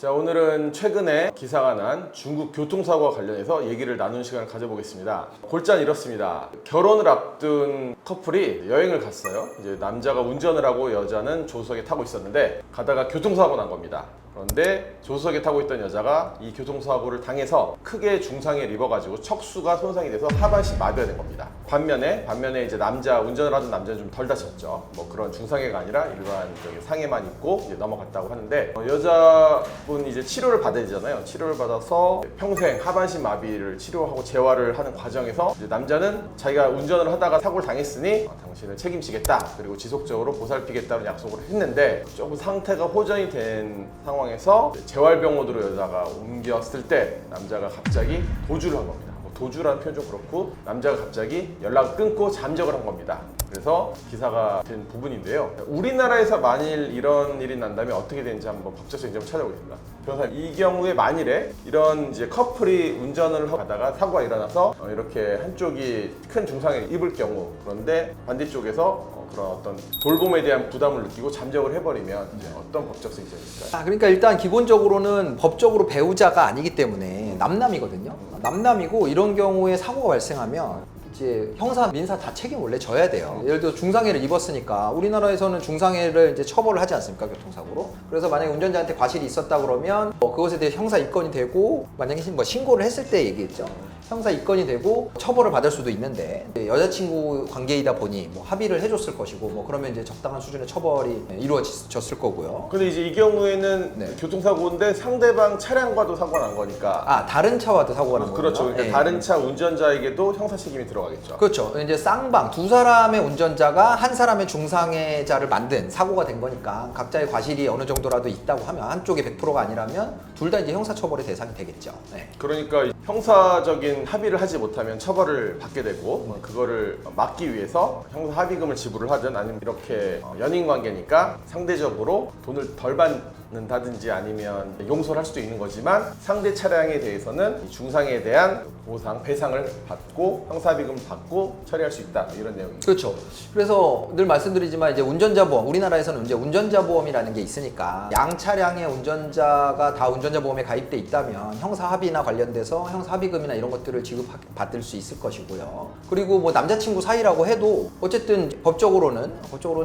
자, 오늘은 최근에 기사가 난 중국 교통사고와 관련해서 얘기를 나누는 시간을 가져보겠습니다. 골자는 이렇습니다. 결혼을 앞둔 커플이 여행을 갔어요. 이제 남자가 운전을 하고 여자는 조수석에 타고 있었는데 가다가 교통사고가 난 겁니다. 그런데 조수석에 타고 있던 여자가 이 교통사고를 당해서 크게 중상해를 입어가지고 척수가 손상이 돼서 하반신 마비가 된 겁니다. 반면에 이제 운전을 하던 남자는 좀 덜 다쳤죠. 뭐 그런 중상해가 아니라 일반적인 상해만 입고 이제 넘어갔다고 하는데, 여자분 이제 치료를 받아야 되잖아요. 치료를 받아서 평생 하반신 마비를 치료하고 재활을 하는 과정에서 이제 남자는 자기가 운전을 하다가 사고를 당했으니 당신을 책임지겠다, 그리고 지속적으로 보살피겠다는 약속을 했는데 조금 상태가 호전이 된 상황에서 재활병원으로 여자가 옮겼을 때 남자가 갑자기 도주를 한 겁니다. 도주라는 표현 좀 그렇고, 남자가 갑자기 연락을 끊고 잠적을 한 겁니다. 그래서 기사가 된 부분인데요. 우리나라에서 만일 이런 일이 난다면 어떻게 되는지 한번 법적인 점을 찾아보겠습니다. 변호사님, 이 경우에 만일에 이런 이제 커플이 운전을 하다가 사고가 일어나서 이렇게 한쪽이 큰 중상해를 입을 경우, 그런데 반대쪽에서 그런 어떤 돌봄에 대한 부담을 느끼고 잠적을 해버리면 이제 어떤 법적責任있을까요? 그러니까 일단 기본적으로는 법적으로 배우자가 아니기 때문에 남남이거든요. 남남이고 이런 경우에 사고가 발생하면 이제 형사, 민사 다 책임 원래 져야 돼요. 예를 들어 중상해를 입었으니까 우리나라에서는 중상해를 이제 처벌을 하지 않습니까? 교통사고로. 그래서 만약에 운전자한테 과실이 있었다 그러면 그것에 대해 형사 입건이 되고, 만약에 신고를 했을 때 얘기했죠. 형사 입건이 되고 처벌을 받을 수도 있는데, 여자친구 관계이다 보니 뭐 합의를 해줬을 것이고, 뭐 그러면 이제 적당한 수준의 처벌이 이루어졌을 거고요. 근데 이제 이 경우에는 교통사고인데 상대방 차량과도 사고가 난 거니까. 다른 차와도 사고가 난 거죠. 그렇죠. 그러니까 다른 차 운전자에게도 형사 책임이 들어가겠죠. 그렇죠. 이제 쌍방 두 사람의 운전자가 한 사람의 중상해자를 만든 사고가 된 거니까 각자의 과실이 어느 정도라도 있다고 하면, 한쪽이 100%가 아니라면 둘 다 이제 형사처벌의 대상이 되겠죠. 그러니까 형사적인 합의를 하지 못하면 처벌을 받게 되고, 그거를 막기 위해서 형사 합의금을 지불을 하든, 아니면 이렇게 연인 관계니까 상대적으로 돈을 덜 받는다든지 아니면 용서를 할 수도 있는 거지만, 상대 차량에 대해서는 이 중상해에 대한 보상, 배상을 받고 형사 합의금을 받고 처리할 수 있다, 이런 내용입니다. 그렇죠. 그래서 늘 말씀드리지만 이제 운전자 보험, 우리나라에서는 이제 운전자 보험이라는 게 있으니까 양 차량의 운전자가 다 운전자 보험에 가입돼 있다면 형사 합의나 관련돼서 형사 합의금이나 이런 것들을 지급받을 수 있을 것이고요. 그리고 뭐 남자친구 사이라고 해도 어쨌든 법적으로는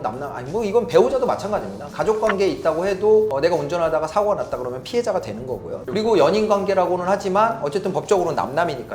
남남, 아니 뭐 이건 배우자도 마찬가지입니다. 가족 관계에 있다고 해도 내가 운전하다가 사고가 났다 그러면 피해자가 되는 거고요. 그리고 연인 관계라고는 하지만 어쨌든 법적으로는 남남이니까요.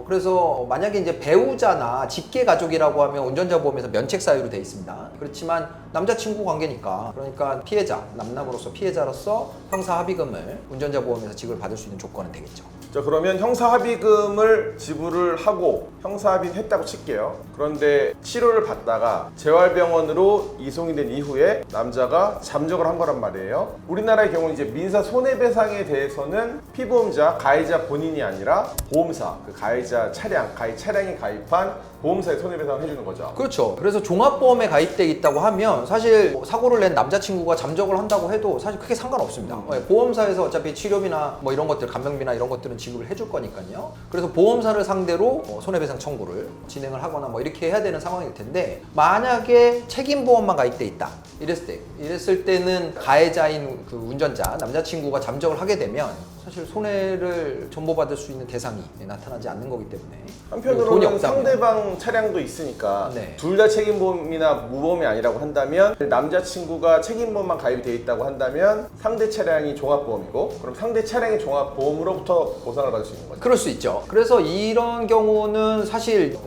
그래서 만약에 이제 배우자나 직계 가족이라고 하면 운전자 보험에서 면책 사유로 되어 있습니다. 그렇지만 남자친구 관계니까, 그러니까 피해자, 남남으로서 피해자로서 형사 합의금을 운전자 보험에서 지급을 받을 수 있는 조건은 되겠죠. 자, 그러면 형사 합의금을 지불을 하고 형사 합의는 했다고 칠게요. 그런데 치료를 받다가 재활병원으로 이송이 된 이후에 남자가 잠적을 한 거란 말이에요. 우리나라의 경우는 이제 민사 손해배상에 대해서는 피보험자, 가해자 본인이 아니라 보험사, 그 가해자 차량, 가해 차량이 가입한 보험사에 손해배상을 해주는 거죠. 그렇죠. 그래서 종합보험에 가입돼 있다고 하면 사실 사고를 낸 남자친구가 잠적을 한다고 해도 사실 크게 상관없습니다. 보험사에서 어차피 치료비나 뭐 이런 것들, 간병비나 이런 것들은 지급을 해줄 거니까요. 그래서 보험사를 상대로 손해배상 청구를 진행을 하거나 뭐 이렇게 해야 되는 상황일 텐데, 만약에 책임보험만 가입돼 있다 이랬을 때는 가해자인 그 운전자, 남자친구가 잠적을 하게 되면 사실 손해를 전보받을 수 있는 대상이 나타나지 않는 거기 때문에, 한편으로는 상대방 차량도 있으니까 둘 다 책임보험이나 무보험이 아니라고 한다면, 남자친구가 책임보험만 가입이 돼 있다고 한다면 상대 차량이 종합보험이고, 그럼 상대 차량이 종합보험으로부터 보상을 받을 수 있는 거죠. 그럴 수 있죠. 그래서 이런 경우는 사실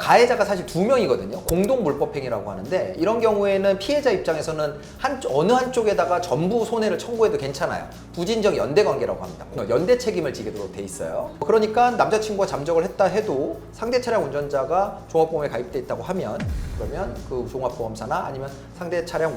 가해자가 사실 두 명이거든요. 공동물법행위라고 하는데, 이런 경우에는 피해자 입장에서는 어느 한쪽에다가 전부 손해를 청구해도 괜찮아요. 부진적 연대관계라고 합니다. 연대 책임을 지게도 돼 있어요. 그러니까 남자친구가 잠적을 했다 해도 상대 차량 운전자가 종합보험에 가입돼 있다고 하면, 그러면 그 종합보험사나 아니면 상대 차량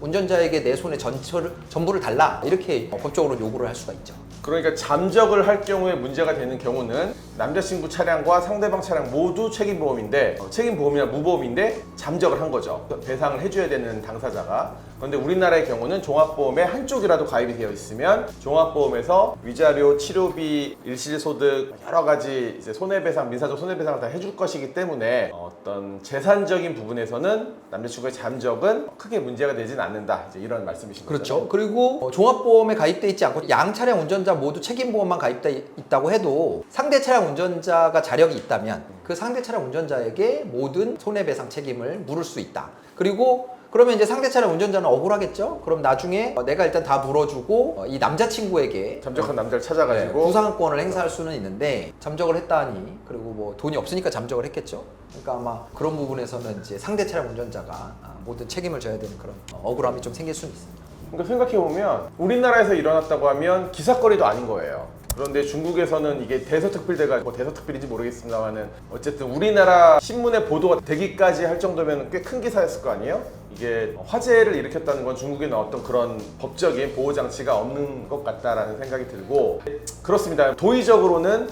운전자에게 내 손의 전부를 달라, 이렇게 법적으로 요구를 할 수가 있죠. 그러니까 잠적을 할 경우에 문제가 되는 경우는 남자친구 차량과 상대방 차량 모두 책임보험인데 책임보험이나 무보험인데 잠적을 한 거죠. 배상을 해줘야 되는 당사자가. 그런데 우리나라의 경우는 종합보험에 한쪽이라도 가입이 되어 있으면 종합보험에서 위자료, 치료비, 일시소득 여러 가지 이제 손해배상, 민사적 손해배상을 다 해줄 것이기 때문에 어떤 재산적인 부분에서는 남자친구의 잠적은 크게 문제가 되진 않는다. 이제 이런 말씀이신 거죠. 그렇죠. 그리고 종합보험에 가입돼 있지 않고 양 차량 운전자 모두 책임보험만 가입돼 있다고 해도 상대 차량 운전자가 자력이 있다면 그 상대 차량 운전자에게 모든 손해배상 책임을 물을 수 있다. 그리고 그러면 이제 상대 차량 운전자는 억울하겠죠? 그럼 나중에 내가 일단 다 물어주고 이 남자친구에게 잠적한 남자를 찾아가지고 부상권을 행사할 수는 있는데 잠적을 했다니 그리고 뭐 돈이 없으니까 잠적을 했겠죠? 그러니까 아마 그런 부분에서는 이제 상대 차량 운전자가 모든 책임을 져야 되는 그런 억울함이 좀 생길 수는 있습니다. 그러니까 생각해보면 우리나라에서 일어났다고 하면 기사거리도 아닌 거예요. 그런데 중국에서는 이게 대서특필대가 뭐 대서특필인지 모르겠습니다만은 어쨌든 우리나라 신문에 보도가 되기까지 할 정도면 꽤 큰 기사였을 거 아니에요? 이게 화제를 일으켰다는 건 중국에는 어떤 그런 법적인 보호장치가 없는 것 같다라는 생각이 들고 그렇습니다. 도의적으로는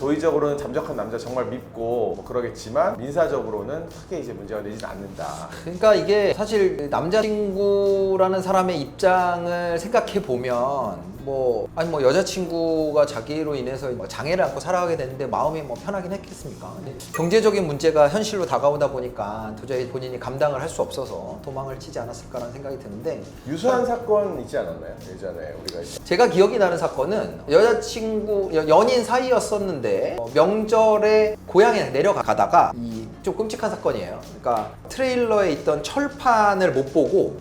잠적한 남자 정말 밉고 뭐 그러겠지만 민사적으로는 크게 이제 문제가 되지는 않는다. 그러니까 이게 사실 남자친구라는 사람의 입장을 생각해 보면 뭐 여자친구가 자기로 인해서 뭐 장애를 안고 살아가게 되는데 마음이 뭐 편하긴 했겠습니까? 근데 경제적인 문제가 현실로 다가오다 보니까 도저히 본인이 감당을 할 수 없어서 도망을 치지 않았을까라는 생각이 드는데 유사한 사건 있지 않았나요? 예전에 우리가 제가 기억이 나는 사건은 여자친구 연인 사이였었는데 명절에 고향에 내려가다가 이 좀 끔찍한 사건이에요. 그러니까 트레일러에 있던 철판을 못 보고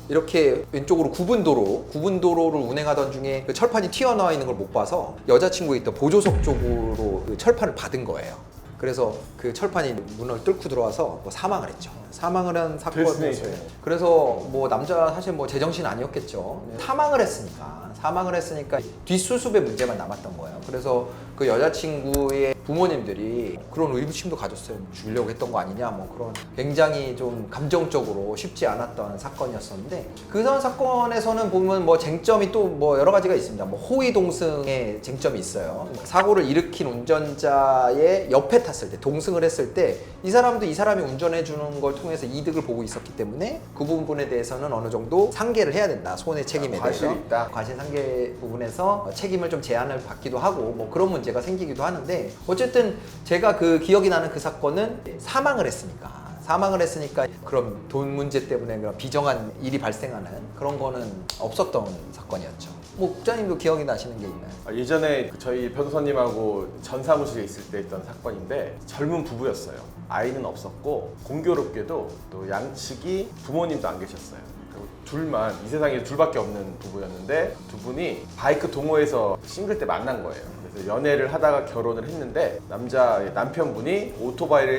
이렇게 왼쪽으로 굽은 도로를 운행하던 중에 그 철판이 튀어나와 있는 걸 못 봐서 여자친구가 있던 보조석 쪽으로 그 철판을 받은 거예요. 그래서 그 철판이 문을 뚫고 들어와서 사망을 했죠. 사망을 한 사건이었어요. 그래서 뭐 남자 사실 뭐 제정신 아니었겠죠. 사망을 했으니까 뒷수습의 문제만 남았던 거예요. 그래서 그 여자친구의 부모님들이 그런 의구심도 가졌어요. 죽이려고 했던 거 아니냐, 뭐 그런 굉장히 좀 감정적으로 쉽지 않았던 사건이었었는데 그 사건에서는 보면 뭐 쟁점이 또 뭐 여러 가지가 있습니다. 뭐 호의 동승의 쟁점이 있어요. 사고를 일으킨 운전자의 옆에 탔을 때, 동승을 했을 때 이 사람도 이 사람이 운전해 주는 걸 통해서 이득을 보고 있었기 때문에 그 부분에 대해서는 어느 정도 상계를 해야 된다. 손해 책임에 대해서. 과실 상계 부분에서 책임을 좀 제한을 받기도 하고 뭐 그런 문제가 생기기도 하는데 어쨌든 제가 그 기억이 나는 그 사건은 사망을 했으니까 그런 돈 문제 때문에 그런 비정한 일이 발생하는 그런 거는 없었던 사건이었죠. 뭐 국장님도 기억이 나시는 게 있나요? 예전에 저희 변호사님하고 전 사무실에 있을 때 있던 사건인데 젊은 부부였어요. 아이는 없었고 공교롭게도 또 양측이 부모님도 안 계셨어요. 그리고 둘만 이 세상에 둘밖에 없는 부부였는데 두 분이 바이크 동호회에서 싱글 때 만난 거예요. 그래서 연애를 하다가 결혼을 했는데 남편분이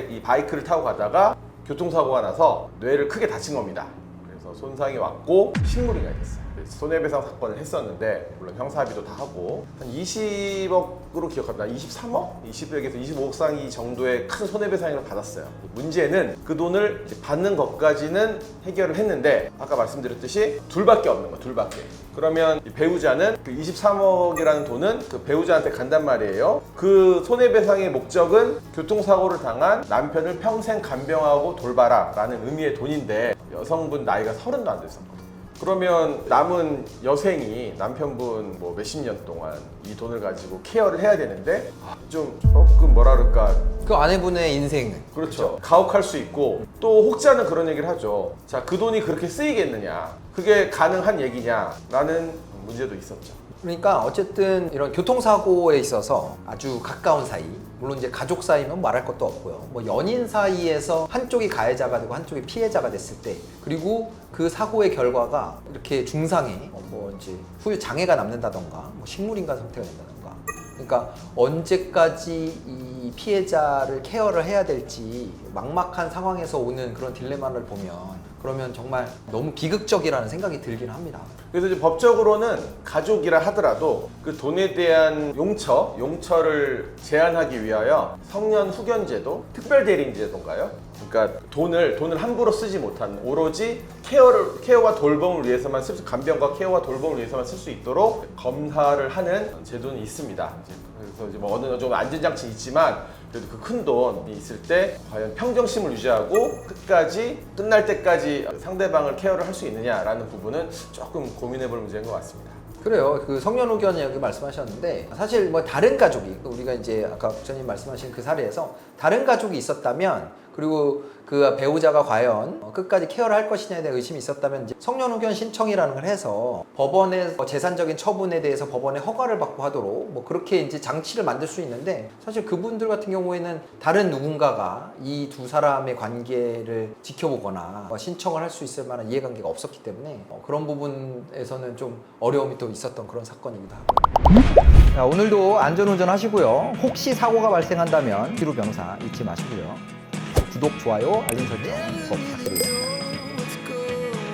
이 바이크를 타고 가다가 교통사고가 나서 뇌를 크게 다친 겁니다. 그래서 손상이 왔고 식물인간이 됐어요. 손해배상 사건을 했었는데 물론 형사합의도 다 하고 한 20억으로 기억합니다. 23억? 20억에서 25억 상위 정도의 큰 손해배상을 받았어요. 문제는 그 돈을 받는 것까지는 해결을 했는데 아까 말씀드렸듯이 둘밖에 없는 거예요. 둘밖에. 그러면 배우자는 그 23억이라는 돈은 그 배우자한테 간단 말이에요. 그 손해배상의 목적은 교통사고를 당한 남편을 평생 간병하고 돌봐라 라는 의미의 돈인데 여성분 나이가 30도 안 됐었거든요. 그러면 남은 여생이 남편분 뭐 몇십 년 동안 이 돈을 가지고 케어를 해야 되는데 좀 조금 뭐라 그럴까 그 아내분의 인생은 그렇죠. 가혹할 수 있고 또 혹자는 그런 얘기를 하죠. 자, 그 돈이 그렇게 쓰이겠느냐, 그게 가능한 얘기냐라는 문제도 있었죠. 그러니까 어쨌든 이런 교통사고에 있어서 아주 가까운 사이, 물론 이제 가족 사이면 말할 것도 없고요. 뭐 연인 사이에서 한쪽이 가해자가 되고 한쪽이 피해자가 됐을 때, 그리고 그 사고의 결과가 이렇게 중상해, 뭐 이제 후유 장애가 남는다던가, 뭐 식물인간 상태가 된다던가. 그러니까 언제까지 이 피해자를 케어를 해야 될지 막막한 상황에서 오는 그런 딜레마를 보면 그러면 정말 너무 비극적이라는 생각이 들긴 합니다. 그래서 이제 법적으로는 가족이라 하더라도 그 돈에 대한 용처를 제한하기 위하여 성년 후견제도, 특별대리인제도인가요? 그러니까 돈을 함부로 쓰지 못한 오로지 케어와 돌봄을 위해서만 간병과 케어와 돌봄을 위해서만 쓸 수 있도록 검사를 하는 제도는 있습니다. 그래서 이제 뭐 어느 정도 안전장치 있지만 그래도 그 큰 돈이 있을 때 과연 평정심을 유지하고 끝날 때까지 상대방을 케어를 할 수 있느냐라는 부분은 조금 고민해볼 문제인 것 같습니다. 그래요. 그 성년후견 여기 말씀하셨는데 사실 뭐 다른 가족이 우리가 이제 아까 국장님 말씀하신 그 사례에서 다른 가족이 있었다면 그리고 그 배우자가 과연 끝까지 케어를 할 것이냐에 대한 의심이 있었다면 이제 성년후견 신청이라는 걸 해서 법원의 재산적인 처분에 대해서 법원의 허가를 받고 하도록 뭐 그렇게 이제 장치를 만들 수 있는데 사실 그분들 같은 경우에는 다른 누군가가 이 두 사람의 관계를 지켜보거나 신청을 할 수 있을 만한 이해관계가 없었기 때문에 그런 부분에서는 좀 어려움이 또 있었던 그런 사건이기도 하고요. 자, 오늘도 안전운전 하시고요. 혹시 사고가 발생한다면 기루 변호사 잊지 마시고요. 구독, 좋아요, 알림 설정 꼭 부탁드립니다.